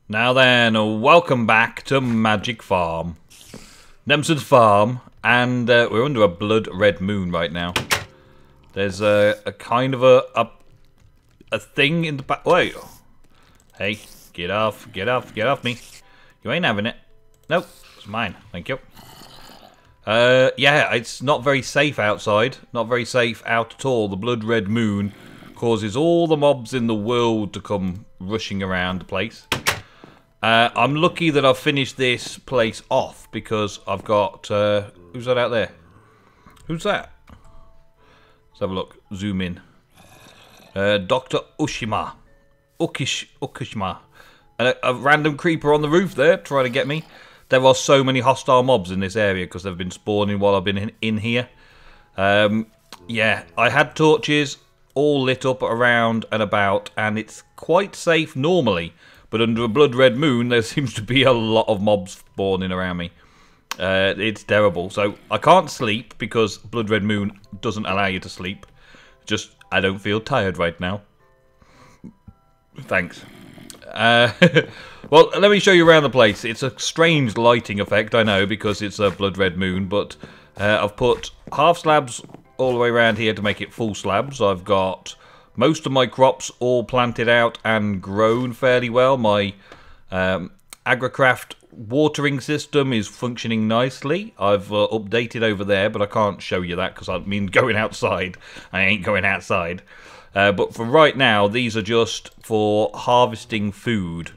Now then, welcome back to Magic Farm. Nemsuns Farm, and we're under a blood red moon right now. There's a kind of a thing in the back. Wait. Hey, get off me. You ain't having it. Nope, it's mine, thank you. Yeah, it's not very safe outside. Not very safe out at all. The blood red moon causes all the mobs in the world to come rushing around the place. I'm lucky that I've finished this place off because I've got... who's that out there? Who's that? Let's have a look. Zoom in. Dr. Ushima. Ukishima. And a random creeper on the roof there trying to get me. There are so many hostile mobs in this area because they've been spawning while I've been in here. Yeah, I had torches all lit up around and about, and it's quite safe normally. But under a blood red moon, there seems to be a lot of mobs spawning around me. It's terrible. So I can't sleep because blood red moon doesn't allow you to sleep. Just, I don't feel tired right now. Thanks. Well, let me show you around the place. It's a strange lighting effect, I know, because it's a blood red moon. But I've put half slabs all the way around here to make it full slabs. I've got... most of my crops all planted out and grown fairly well. My Agricraft watering system is functioning nicely. I've updated over there, but I can't show you that because I mean going outside. I ain't going outside. But for right now, these are just for harvesting food.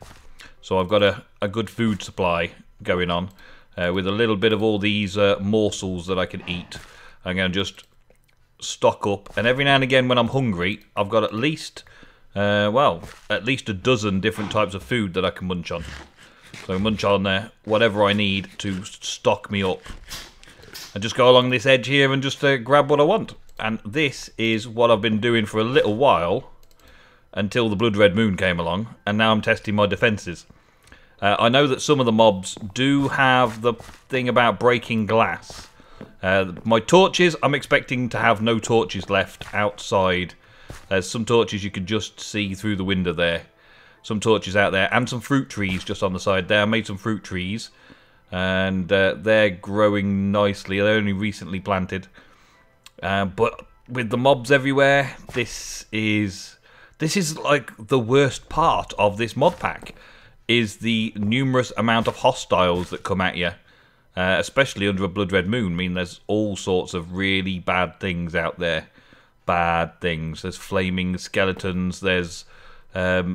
So I've got a good food supply going on with a little bit of all these morsels that I can eat. I'm going to just... stock up, and every now and again when I'm hungry I've got at least at least a dozen different types of food that I can munch on. So munch on whatever I need to stock me up. I just go along this edge here and just grab what I want, and this is what I've been doing for a little while until the blood red moon came along, and now I'm testing my defences. I know that some of the mobs do have the thing about breaking glass. My torches, I'm expecting to have no torches left outside. There's some torches you can just see through the window there. Some torches out there, and some fruit trees just on the side there. I made some fruit trees, and they're growing nicely. They're only recently planted. But with the mobs everywhere, this is like the worst part of this mod pack, is the numerous amount of hostiles that come at you. Especially under a blood red moon. I mean, there's all sorts of really bad things out there. Bad things. There's flaming skeletons. There's other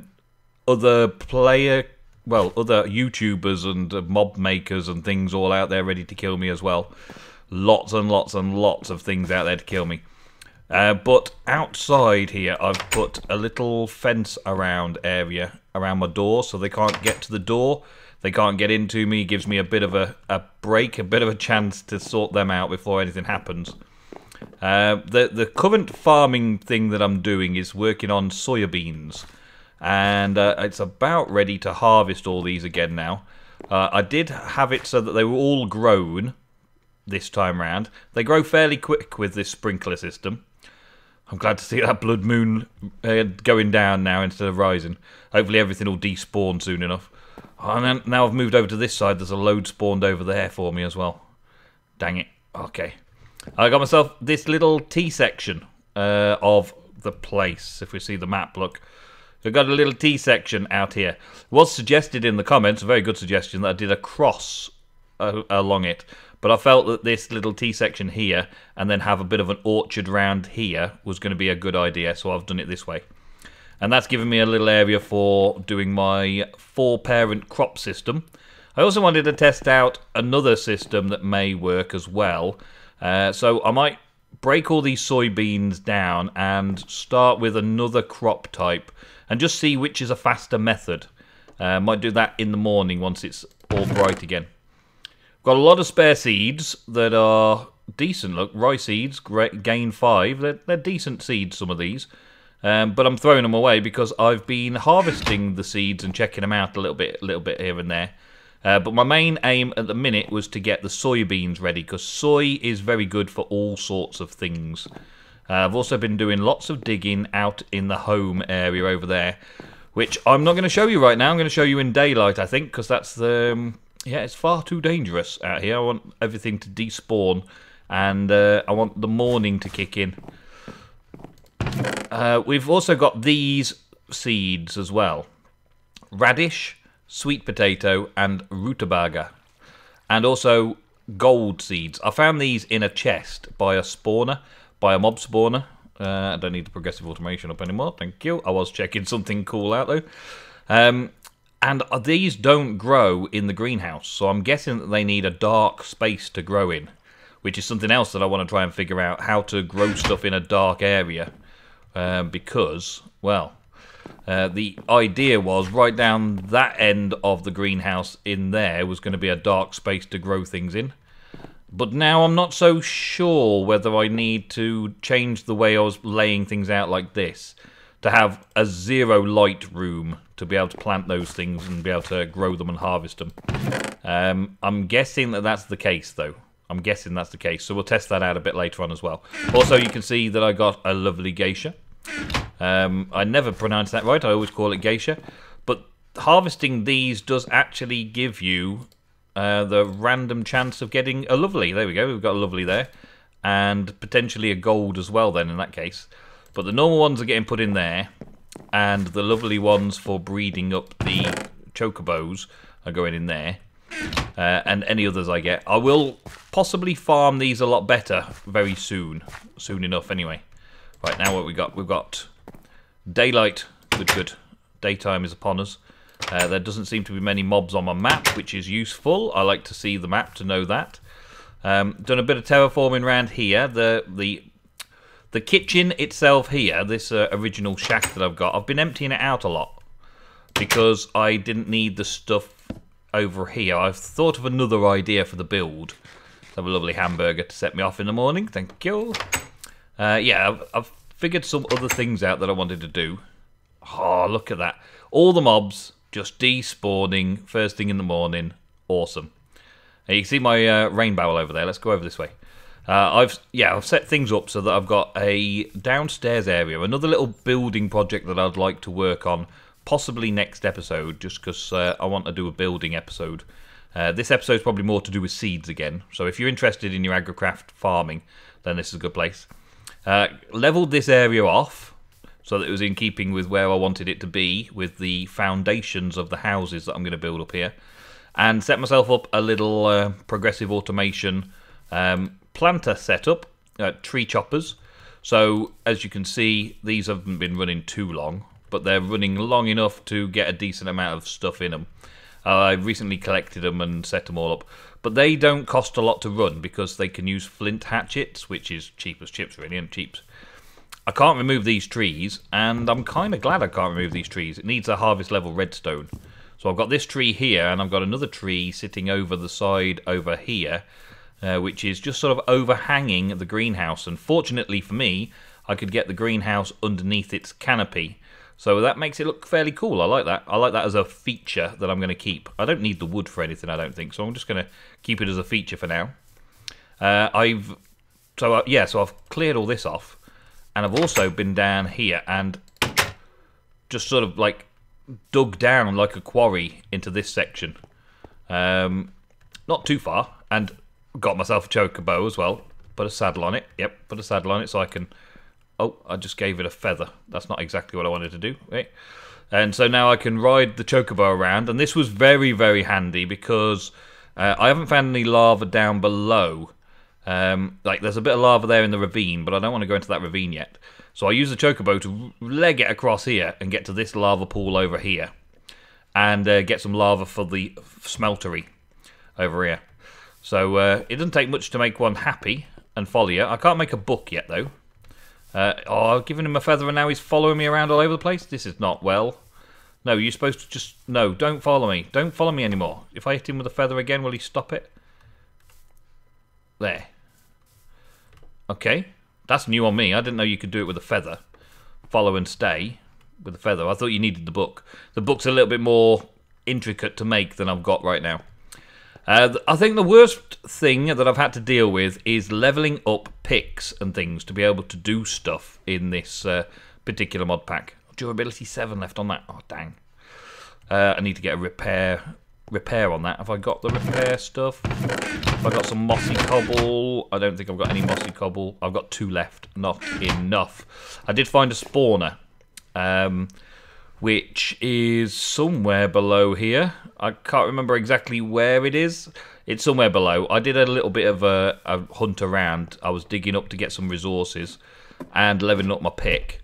YouTubers and mob makers and things all out there ready to kill me as well. Lots and lots and lots of things out there to kill me. But outside here, I've put a little fence around my door, so they can't get to the door. They can't get into me. Gives me a bit of a break, a bit of a chance to sort them out before anything happens. The current farming thing that I'm doing is working on soybeans, and it's about ready to harvest all these again now. I did have it so that they were all grown this time round. They grow fairly quick with this sprinkler system. I'm glad to see that blood moon going down now instead of rising. Hopefully everything will despawn soon enough. Oh, now I've moved over to this side. There's a load spawned over there for me as well. Dang it. Okay. I got myself this little T section of the place. If we see the map, look. I've got a little T section out here. It was suggested in the comments, a very good suggestion, that I did a cross along it. But I felt that this little T section here and then have a bit of an orchard round here was going to be a good idea. So I've done it this way. And that's given me a little area for doing my 4-parent crop system. I also wanted to test out another system that may work as well. So I might break all these soybeans down and start with another crop type and just see which is a faster method. Might do that in the morning once it's all bright again. Got a lot of spare seeds that are decent. Look, rye seeds, gain 5. They're decent seeds, some of these. But I'm throwing them away because I've been harvesting the seeds and checking them out a little bit here and there. But my main aim at the minute was to get the soybeans ready, because soy is very good for all sorts of things. I've also been doing lots of digging out in the home area over there, which I'm not going to show you right now. I'm going to show you in daylight, I think, because that's the... yeah, it's far too dangerous out here. I want everything to despawn, and I want the morning to kick in. We've also got these seeds as well. Radish, sweet potato, and rutabaga. And also gold seeds. I found these in a chest by a spawner, by a mob spawner. I don't need the progressive automation up anymore, thank you. I was checking something cool out though. And these don't grow in the greenhouse, so I'm guessing that they need a dark space to grow in, which is something else that I want to try and figure out, how to grow stuff in a dark area. Because, well, the idea was right down that end of the greenhouse in there was going to be a dark space to grow things in. But now I'm not so sure whether I need to change the way I was laying things out like this to have a zero light room to be able to plant those things and be able to grow them and harvest them. I'm guessing that that's the case, though. I'm guessing that's the case, so we'll test that out a bit later on as well. Also, you can see that I got a lovely geisha. I never pronounce that right, I always call it geisha. But harvesting these does actually give you the random chance of getting a lovely. There we go, we've got a lovely there. And potentially a gold as well then in that case. But the normal ones are getting put in there, and the lovely ones for breeding up the chocobos are going in there. And any others I get. I will possibly farm these a lot better very soon. Soon enough anyway. Right, now what we got? We've got daylight. Good, good. Daytime is upon us. There doesn't seem to be many mobs on my map, which is useful. I like to see the map to know that. Done a bit of terraforming around here. The kitchen itself here, this original shack that I've got, I've been emptying it out a lot because I didn't need the stuff over here. I've thought of another idea for the build. Let's have a lovely hamburger to set me off in the morning. Thank you. Yeah, I've figured some other things out that I wanted to do. Oh, look at that. All the mobs just despawning first thing in the morning. Awesome. Now, you can see my rain barrel over there. Let's go over this way. I've set things up so that I've got a downstairs area, another little building project that I'd like to work on, possibly next episode, just because I want to do a building episode. This episode's probably more to do with seeds again, so if you're interested in your Agricraft farming, then this is a good place. Leveled this area off so that it was in keeping with where I wanted it to be, with the foundations of the houses that I'm going to build up here, and set myself up a little progressive automation planter setup, tree choppers. So as you can see, these haven't been running too long, but they're running long enough to get a decent amount of stuff in them. I've recently collected them and set them all up, but they don't cost a lot to run because they can use flint hatchets, which is cheap as chips really, and cheap. I can't remove these trees, and I'm kind of glad I can't remove these trees. It needs a harvest level redstone. So I've got this tree here, and I've got another tree sitting over the side over here, which is just sort of overhanging the greenhouse. And fortunately for me, I could get the greenhouse underneath its canopy. So that makes it look fairly cool. I like that. I like that as a feature that I'm going to keep. I don't need the wood for anything, I don't think. So I'm just going to keep it as a feature for now. So I've cleared all this off. And I've also been down here and just sort of like dug down like a quarry into this section. Not too far. And got myself a chocobo as well. Put a saddle on it. Yep, put a saddle on it so I can... Oh, I just gave it a feather. That's not exactly what I wanted to do. Right? And so now I can ride the chocobo around. And this was very, very handy because I haven't found any lava down below. Like there's a bit of lava there in the ravine, but I don't want to go into that ravine yet. So I use the chocobo to leg it across here and get to this lava pool over here. And get some lava for the smeltery over here. So it doesn't take much to make one happy and follow you. I can't make a book yet though. I've given him a feather and now he's following me around all over the place. This is not well. No, you're supposed to just... No, don't follow me. Don't follow me anymore. If I hit him with a feather again, will he stop it? There. Okay. That's new on me. I didn't know you could do it with a feather. Follow and stay with a feather. I thought you needed the book. The book's a little bit more intricate to make than I've got right now. I think the worst thing that I've had to deal with is leveling up picks and things to be able to do stuff in this particular mod pack. Durability 7 left on that. Oh, dang. I need to get a repair on that. Have I got the repair stuff? Have I got some mossy cobble? I don't think I've got any mossy cobble. I've got 2 left. Not enough. I did find a spawner, which is somewhere below here. I can't remember exactly where it is. It's somewhere below. I did a little bit of a hunt around. I was digging up to get some resources and leveling up my pick.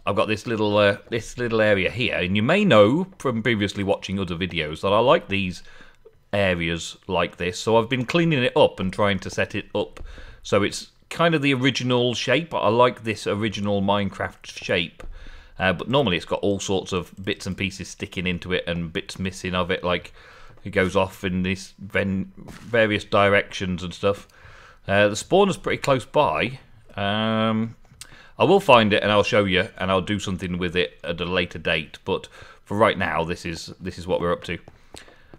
I've got this little area here, and you may know from previously watching other videos that I like these areas like this. So I've been cleaning it up and trying to set it up so it's kind of the original shape. I like this original Minecraft shape, but normally it's got all sorts of bits and pieces sticking into it and bits missing of it, like it goes off in these various directions and stuff. The spawner's pretty close by. I will find it and I'll show you, and I'll do something with it at a later date. But for right now, this is what we're up to.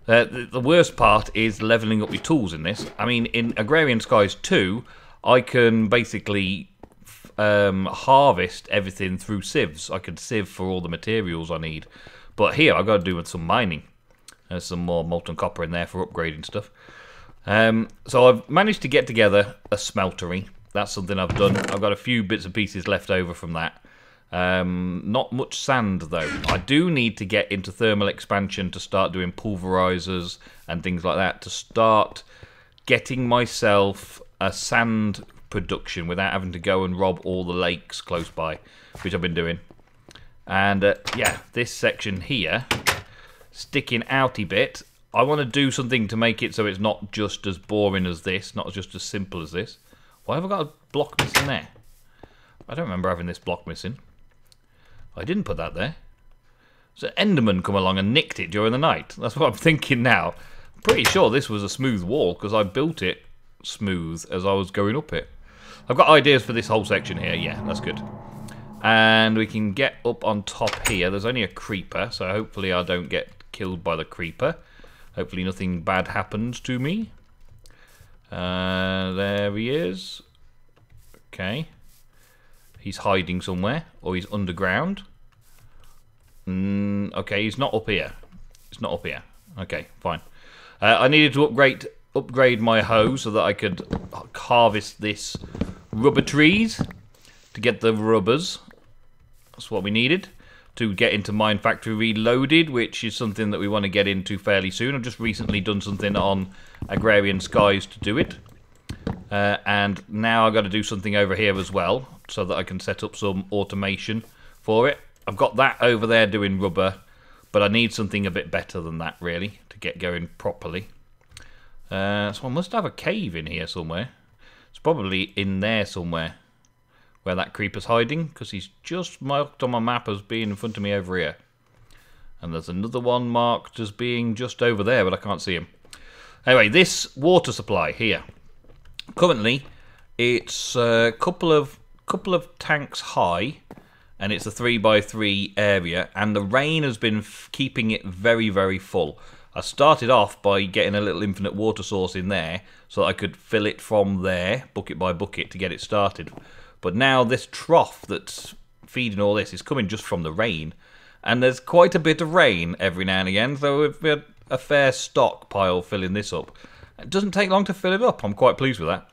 The worst part is leveling up your tools in this. I mean, in Agrarian Skies 2, I can basically harvest everything through sieves. I can sieve for all the materials I need. But here, I've got to do with some mining. There's some more molten copper in there for upgrading stuff. So I've managed to get together a smeltery. That's something I've done. I've got a few bits and pieces left over from that. Not much sand, though. I do need to get into thermal expansion to start doing pulverizers and things like that, to start getting myself a sand production without having to go and rob all the lakes close by, which I've been doing. And yeah, this section here, sticking outy bit, I want to do something to make it so it's not just as boring as this, not just as simple as this. Why have I got a block missing there? I don't remember having this block missing. I didn't put that there. So Enderman come along and nicked it during the night. That's what I'm thinking now. I'm pretty sure this was a smooth wall because I built it smooth as I was going up it. I've got ideas for this whole section here. Yeah, that's good. And we can get up on top here. There's only a creeper, so hopefully I don't get killed by the creeper. Hopefully nothing bad happens to me. There he is. Okay. He's hiding somewhere, or he's underground. Okay, he's not up here. It's not up here. Okay, fine. I needed to upgrade my hoe so that I could harvest this rubber trees to get the rubbers. That's what we needed to get into Mine Factory Reloaded, which is something that we want to get into fairly soon. I've just recently done something on Agrarian Skies to do it. And now I've got to do something over here as well, so that I can set up some automation for it. I've got that over there doing rubber, but I need something a bit better than that, really, to get going properly. So I must have a cave in here somewhere. It's probably in there somewhere, where that creeper's hiding, because he's just marked on my map as being in front of me over here. And there's another one marked as being just over there, but I can't see him. Anyway, this water supply here. Currently, it's a couple of tanks high, and it's a 3x3 area, and the rain has been keeping it very, very full. I started off by getting a little infinite water source in there, so that I could fill it from there, bucket by bucket, to get it started. But now this trough that's feeding all this is coming just from the rain, and there's quite a bit of rain every now and again, so we've got a fair stockpile filling this up. It doesn't take long to fill it up. I'm quite pleased with that.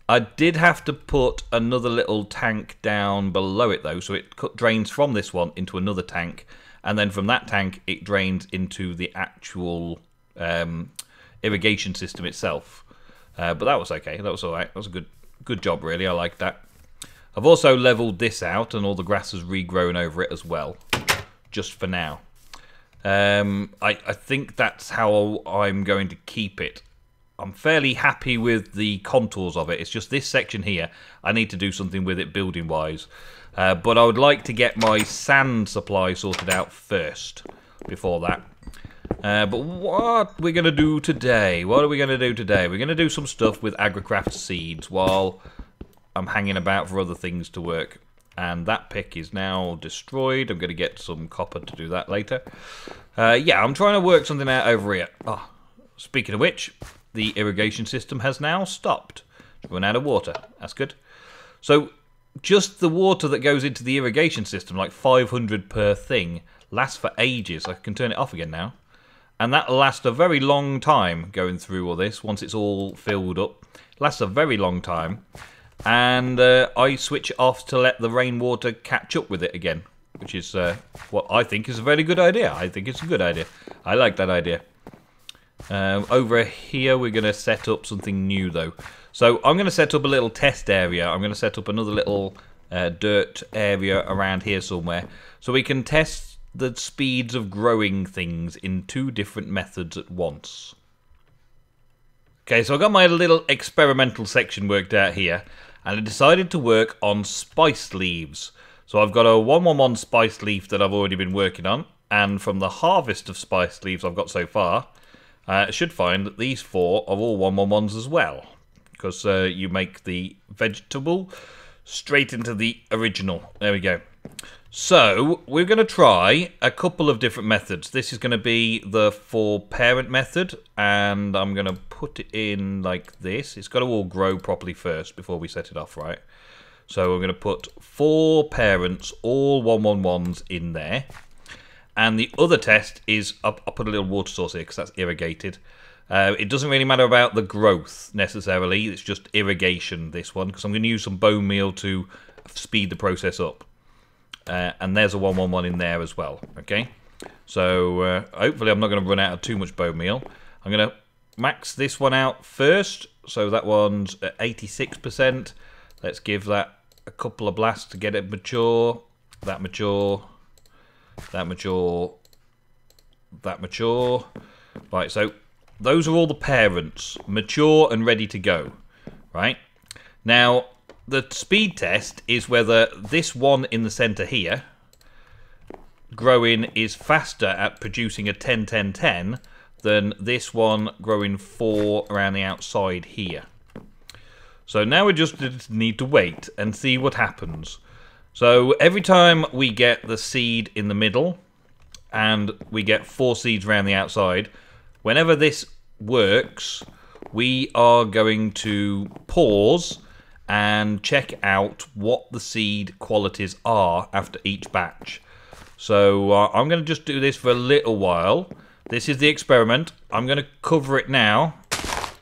I did have to put another little tank down below it, though, so it drains from this one into another tank, and then from that tank it drains into the actual irrigation system itself. But that was okay. That was all right. That was a good job, really. I like that. I've also leveled this out, and all the grass has regrown over it as well, just for now. I think that's how I'm going to keep it. I'm fairly happy with the contours of it. It's just this section here, I need to do something with it building-wise. But I would like to get my sand supply sorted out first, before that. But what we're going to do today? What are we going to do today? We're going to do some stuff with Agricraft seeds while I'm hanging about for other things to work. And that pick is now destroyed. I'm going to get some copper to do that later. Yeah, I'm trying to work something out over here. Oh, speaking of which, the irrigation system has now stopped. It's run out of water. That's good. So just the water that goes into the irrigation system, like 500 per thing, lasts for ages. I can turn it off again now. And that lasts a very long time going through all this, once it's all filled up. It lasts a very long time. And I switch it off to let the rainwater catch up with it again, which is what I think is a very good idea. I think it's a good idea. I like that idea. Over here, we're going to set up something new, though. So I'm going to set up a little test area. I'm going to set up another little dirt area around here somewhere, so we can test the speeds of growing things in 2 different methods at once. Okay, so I got my little experimental section worked out here, and I decided to work on spice leaves. So I've got a 111 spice leaf that I've already been working on, and from the harvest of spice leaves I've got so far, I should find that these 4 are all 111s as well, because you make the vegetable straight into the original. There we go. So we're going to try a couple of different methods. This is going to be the 4-parent method, and I'm going to put it in like this. It's got to all grow properly first before we set it off, right? So we're going to put 4 parents, all 111s in there. And the other test is, I'll put a little water source here because that's irrigated. It doesn't really matter about the growth necessarily, it's just irrigation, this one, because I'm going to use some bone meal to speed the process up. And there's a 111 in there as well, okay? So hopefully I'm not going to run out of too much bone meal. I'm going to max this one out first, so that one's at 86%. Let's give that a couple of blasts to get it mature, that mature, that mature, that mature. Right, so those are all the parents, mature and ready to go, right? Now, the speed test is whether this one in the centre here, growing, is faster at producing a 10-10-10 than this one growing 4 around the outside here. So now we just need to wait and see what happens. So every time we get the seed in the middle and we get 4 seeds around the outside, whenever this works, we are going to pause and check out what the seed qualities are after each batch. So I'm going to just do this for a little while. This is the experiment. I'm going to cover it now.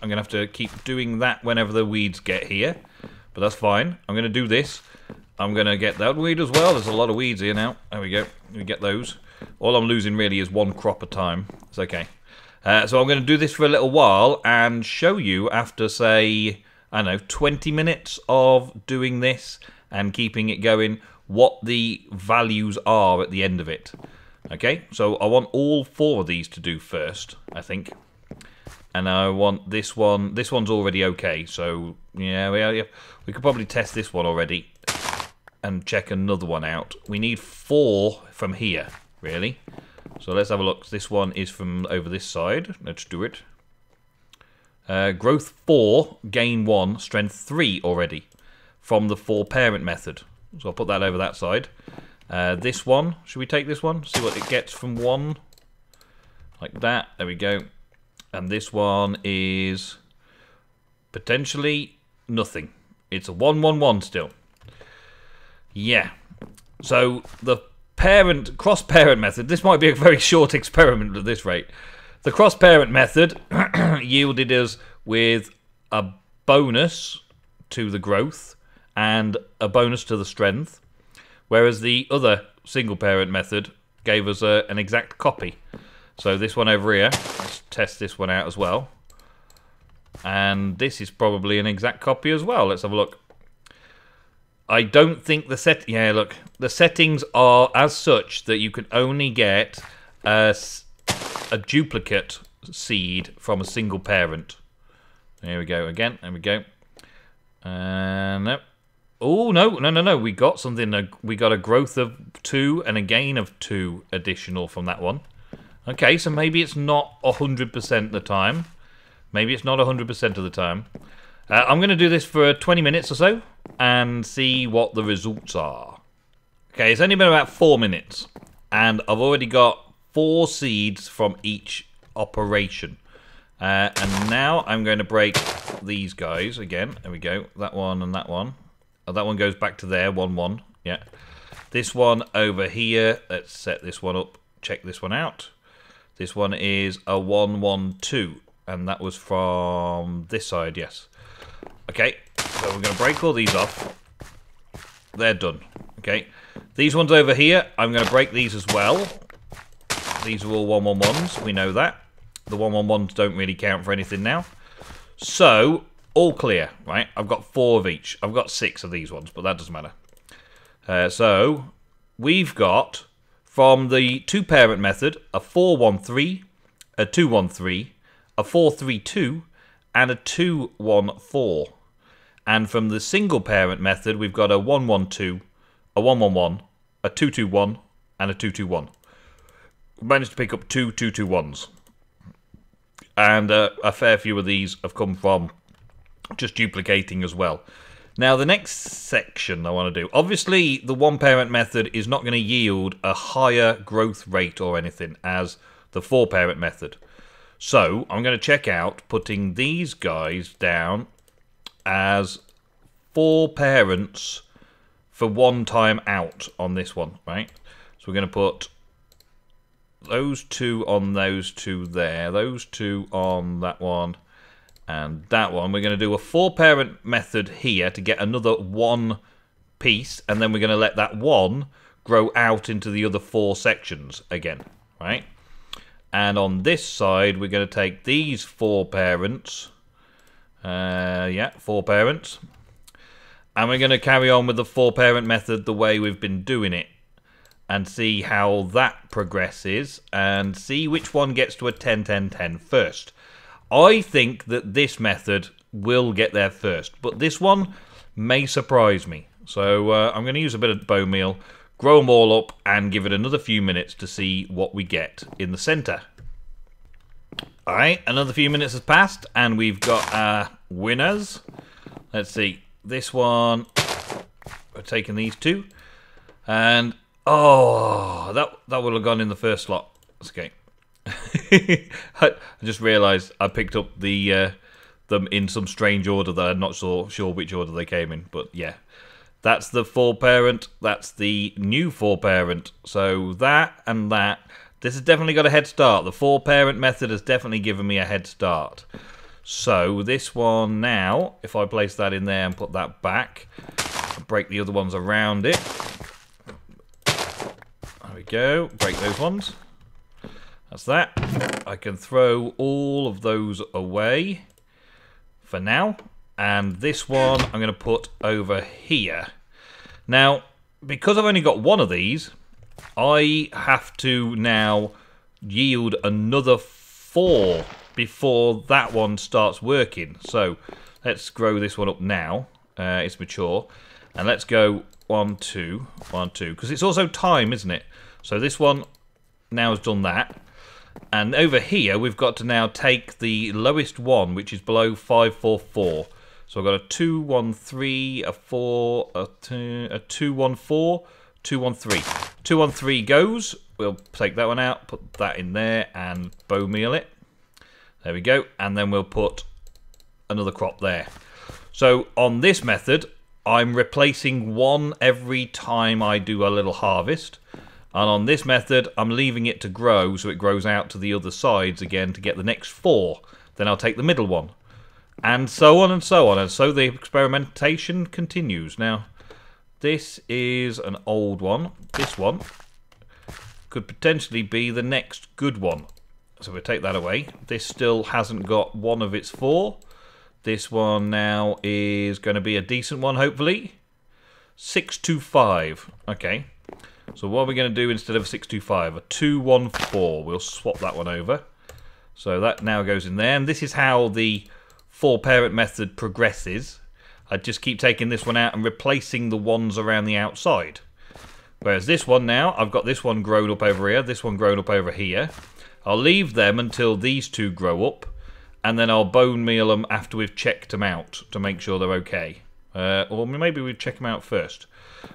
I'm going to have to keep doing that whenever the weeds get here, but that's fine. I'm going to do this. I'm going to get that weed as well. There's a lot of weeds here now. There we go. We get those. All I'm losing really is 1 crop at a time. It's okay. So I'm going to do this for a little while and show you after, say, I don't know, 20 minutes of doing this and keeping it going, what the values are at the end of it. Okay, so I want all 4 of these to do first, I think. And I want this one. This one's already okay, so yeah, we could probably test this one already and check another one out. We need 4 from here, really. So let's have a look. This one is from over this side. Let's do it. Growth 4, gain 1, strength 3 already from the 4-parent method. So I'll put that over that side. This one, should we take this one? See what it gets from 1. Like that. There we go. And this one is potentially nothing. It's a 1-1-1 still. Yeah. So the cross-parent method, this might be a very short experiment at this rate. The cross-parent method yielded us with a bonus to the growth and a bonus to the strength, whereas the other single-parent method gave us an exact copy. So this one over here, let's test this one out as well. And this is probably an exact copy as well. Let's have a look. I don't think the settings are as such that you can only get a duplicate seed from a single parent. There we go again. There we go. No. Oh, no. We got something. We got a growth of 2 and a gain of 2 additional from that one. Okay, so maybe it's not 100% of the time. Maybe it's not 100% of the time. I'm going to do this for 20 minutes or so and see what the results are. Okay, it's only been about 4 minutes. And I've already got 4 seeds from each operation. And now I'm going to break these guys again. There we go. That one and that one. Oh, that one goes back to there, 1, 1. Yeah. This one over here, let's set this one up, check this one out. This one is a 1, 1, 2, and that was from this side, yes. Okay, so we're going to break all these off. They're done. Okay, these ones over here, I'm going to break these as well. These are all 1, 1, 1s, we know that. The 1, 1, 1s don't really count for anything now. So, all clear, right? I've got 4 of each. I've got 6 of these ones, but that doesn't matter. So, we've got, from the 2-parent method, a 4, 1, 3, a 2, 1, 3, a 4, 3, 2, and a 2, 1, 4. And from the single-parent method, we've got a 1, 1, 2, a 1, 1, 1, a 2, 2, 1, and a 2, 2, 1. We managed to pick up 2, 2, 2, 1s. And a fair few of these have come from just duplicating as well. Now, the next section I want to do, obviously the 1-parent method is not going to yield a higher growth rate or anything as the 4-parent method. So, I'm going to check out putting these guys down as 4 parents for 1 time out on this one, right? So, we're going to put those 2 on those 2 there, those 2 on that one, and that one. We're going to do a 4-parent method here to get another 1 piece, and then we're going to let that 1 grow out into the other 4 sections again, right? And on this side, we're going to take these 4 parents, 4 parents, and we're going to carry on with the 4-parent method the way we've been doing it, and see how that progresses, and see which one gets to a 10, 10, 10 first. I think that this method will get there first, but this one may surprise me. So I'm going to use a bit of bone meal, grow them all up, and give it another few minutes to see what we get in the centre. Alright, another few minutes has passed, and we've got our winners. Let's see, this one, we're taking these 2, and oh, that would have gone in the first slot. That's okay. I just realised I picked up the them in some strange order that I'm not sure which order they came in. But yeah, that's the 4-parent. That's the new 4-parent. So that and that. This has definitely got a head start. The 4-parent method has definitely given me a head start. So this one now, if I place that in there and put that back, break the other ones around it. There we go. Break those ones. That's that. I can throw all of those away for now. And this one I'm going to put over here. Now, because I've only got 1 of these, I have to now yield another 4 before that one starts working. So, let's grow this one up now. It's mature. And let's go 1, 2, 1, 2. Because it's also time, isn't it? So this one now has done that. And over here, we've got to now take the lowest one, which is below 5, 4, 4. So I've got a 2, 1, 3, a 4, a 2, 1, 4, 2, 1, 3. 2, 1, 3 goes. We'll take that one out, put that in there, and bone meal it. There we go. And then we'll put another crop there. So on this method, I'm replacing 1 every time I do a little harvest. And on this method, I'm leaving it to grow so it grows out to the other sides again to get the next 4. Then I'll take the middle one. And so on and so on. And so the experimentation continues. Now, this is an old one. This one could potentially be the next good one. So we'll take that away. This still hasn't got 1 of its 4. This one now is going to be a decent one, hopefully. 625. Okay. So what are we going to do instead of 625? A 214. We'll swap that one over. So that now goes in there. And this is how the 4-parent method progresses. I just keep taking this one out and replacing the ones around the outside. Whereas this one now, I've got this one grown up over here, this one grown up over here. I'll leave them until these 2 grow up. And then I'll bone meal them after we've checked them out to make sure they're okay. Or maybe we check them out first.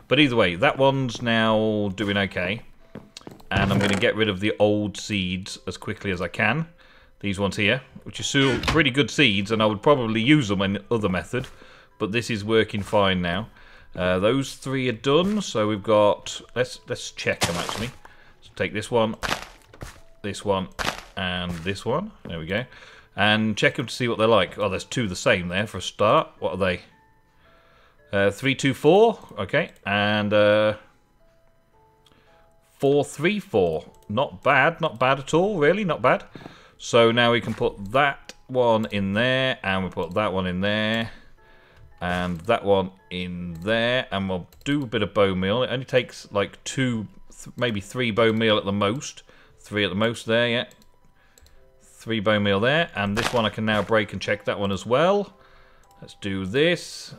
But either way, that one's now doing okay. And I'm going to get rid of the old seeds as quickly as I can. These ones here, which are still pretty good seeds, and I would probably use them in other method. But this is working fine now. Those 3 are done, so we've got... Let's check them, actually. Let's take this one, and this one. There we go. And check them to see what they're like. Oh, there's 2 the same there for a start. What are they? 3, 2, 4. Okay. And 4, 3, 4. Not bad. Not bad at all, really. Not bad. So now we can put that one in there, and we put that one in there. And that one in there, and we'll do a bit of bone meal. It only takes like 2, maybe 3 bone meal at the most. 3 at the most there, yeah. 3 bone meal there, and this one I can now break and check that one as well. Let's do this.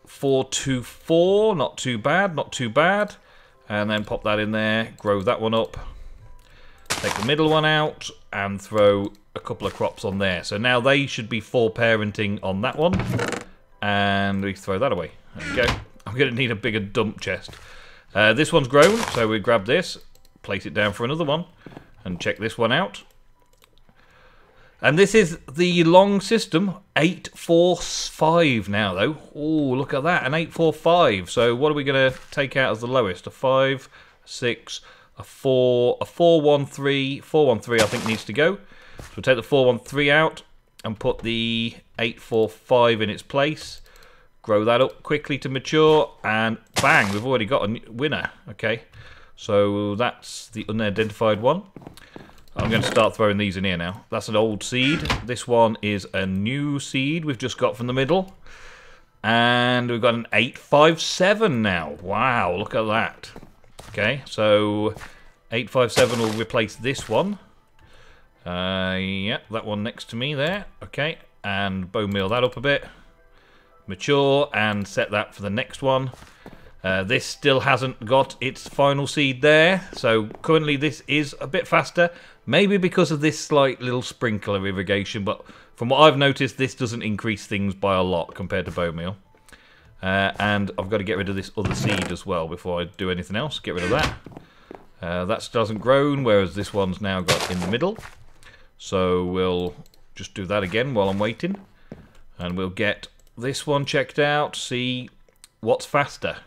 4, 2, 4, not too bad, not too bad. And then pop that in there, grow that one up. Take the middle one out, and throw a couple of crops on there. So now they should be 4 parenting on that one. And we throw that away. There we go. I'm going to need a bigger dump chest. This one's grown, so we grab this, place it down for another one, and check this one out. And this is the long system, 845 now, though. Oh, look at that, an 845. So what are we going to take out as the lowest? A 5, 6, a 4, a 413. 413 I think needs to go. So we'll take the 413 out and put the 845 in its place. Grow that up quickly to mature, and bang, we've already got a winner. Okay, so that's the unidentified one. I'm going to start throwing these in here now. That's an old seed. This one is a new seed we've just got from the middle. And we've got an 857 now. Wow, look at that. Okay, so 857 will replace this one. Yeah, that one next to me there. Okay, and bone meal that up a bit. Mature, and set that for the next one. This still hasn't got its final seed there, so currently this is a bit faster. Maybe because of this slight little sprinkler irrigation, but from what I've noticed, this doesn't increase things by a lot compared to bone meal. And I've got to get rid of this other seed as well before I do anything else. Get rid of that. That still hasn't grown, whereas this one's now got in the middle. So we'll just do that again while I'm waiting. And we'll get this one checked out, see what's faster.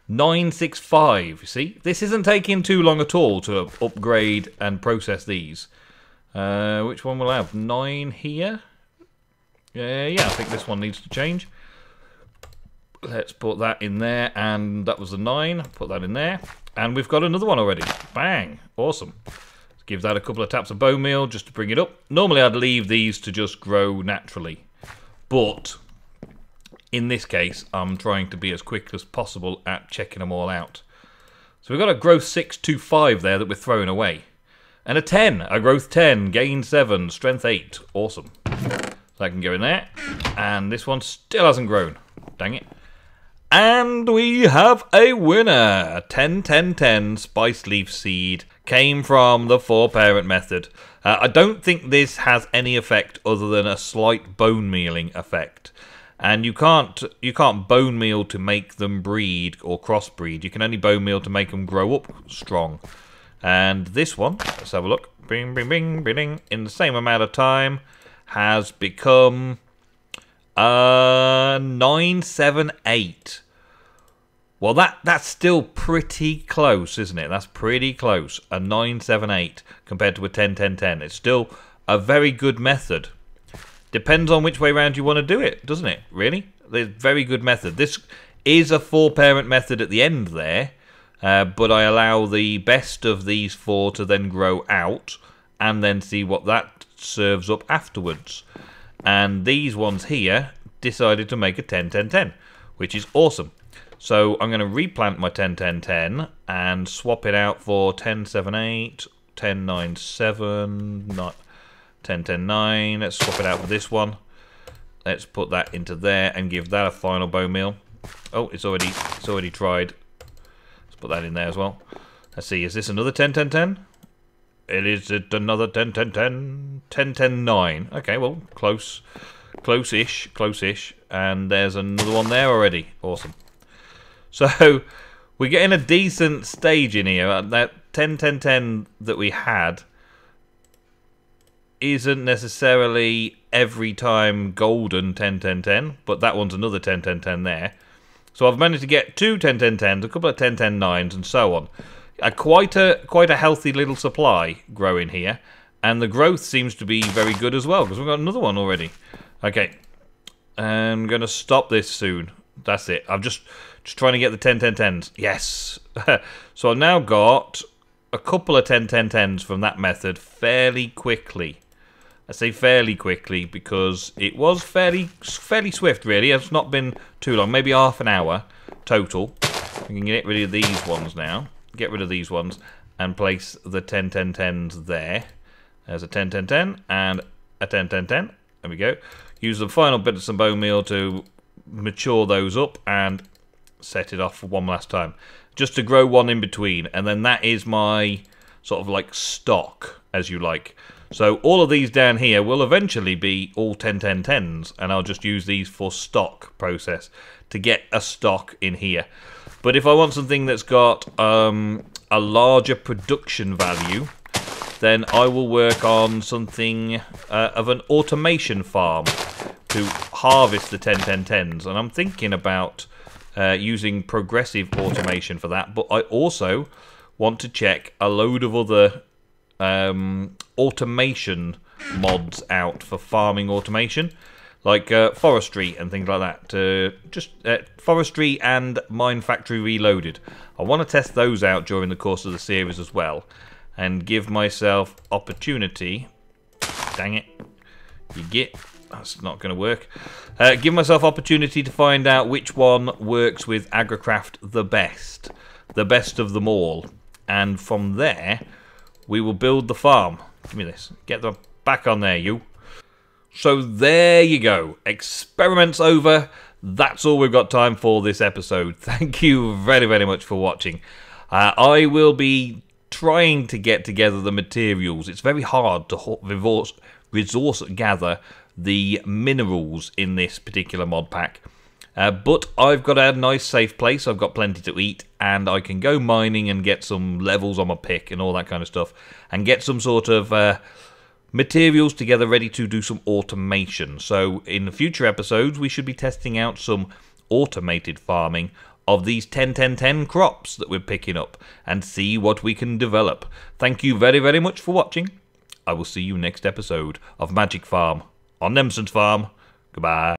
965, you see? This isn't taking too long at all to upgrade and process these. Which one will I have? 9 here? Yeah, I think this one needs to change. Let's put that in there, and that was a 9. Put that in there. And we've got another one already. Bang! Awesome. Let's give that a couple of taps of bone meal just to bring it up. Normally I'd leave these to just grow naturally. But in this case, I'm trying to be as quick as possible at checking them all out. So we've got a growth 625 there that we're throwing away. And a 10, a growth 10, gain 7, strength 8. Awesome. So that can go in there. And this one still hasn't grown. Dang it. And we have a winner. A 10-10-10 spice leaf seed came from the 4-parent method. I don't think this has any effect other than a slight bone mealing effect. And you can't bone meal to make them breed or crossbreed. You can only bone meal to make them grow up strong. And this one, let's have a look. Bing, bing, bing, bing, bing. In the same amount of time, has become 978. Well, that's still pretty close, isn't it? That's pretty close. A 978 compared to a 10-10-10. It's still a very good method. Depends on which way round you want to do it, doesn't it? Really? There's very good method. This is a 4-parent method at the end there, but I allow the best of these 4 to then grow out and then see what that serves up afterwards. And these ones here decided to make a 10-10-10, which is awesome. So I'm going to replant my 10-10-10 and swap it out for 10-7-8, 10-9-7, 10-10-9. Let's swap it out for this one. Let's put that into there and give that a final bone meal. Oh, it's already tried. Let's put that in there as well. Let's see, is this another 10-10-10? It is another 10-10-10. 10-10-9. Okay, well, close-ish. And there's another one there already. Awesome. So we're getting a decent stage in here. That 10-10-10 that we had isn't necessarily every time golden 10, 10, 10, but that one's another 10, 10, 10 there. So I've managed to get 2 10, 10, 10s, a couple of 10, 10, 9s, and so on. Quite a healthy little supply growing here, and the growth seems to be very good as well, because we've got another one already. Okay, I'm going to stop this soon. That's it. I'm just trying to get the 10, 10, 10s. Yes. So I've now got a couple of 10, 10, 10s from that method fairly quickly. I say fairly quickly because it was fairly swift, really. It's not been too long, maybe half an hour total. We can get rid of these ones now. Get rid of these ones and place the 10, 10, 10s there. There's a 10, 10, 10 and a 10, 10, 10. There we go. Use the final bit of some bone meal to mature those up and set it off for one last time. Just to grow one in between, and then that is my sort of like stock, as you like. So all of these down here will eventually be all 10, 10, 10s, and I'll just use these for stock process to get a stock in here. But if I want something that's got a larger production value, then I will work on something of an automation farm to harvest the 10, 10, 10s. And I'm thinking about using progressive automation for that, but I also want to check a load of other automation mods out for farming automation, like forestry and things like that. Just forestry and Mine Factory Reloaded. I want to test those out during the course of the series as well, and give myself opportunity. Dang it, you get. That's not going to work. Give myself opportunity to find out which one works with Agricraft the best of them all, and from there we will build the farm. Give me this. Get the back on there, you. So there you go. Experiments over. That's all we've got time for this episode. Thank you very, very much for watching. I will be trying to get together the materials. It's very hard to resource gather the minerals in this particular mod pack. But I've got a nice safe place, I've got plenty to eat, and I can go mining and get some levels on my pick and all that kind of stuff, and get some sort of materials together ready to do some automation. So in future episodes we should be testing out some automated farming of these 10, 10, 10 crops that we're picking up, and see what we can develop. Thank you very, very much for watching. I will see you next episode of Magic Farm on Nemsuns Farm. Goodbye.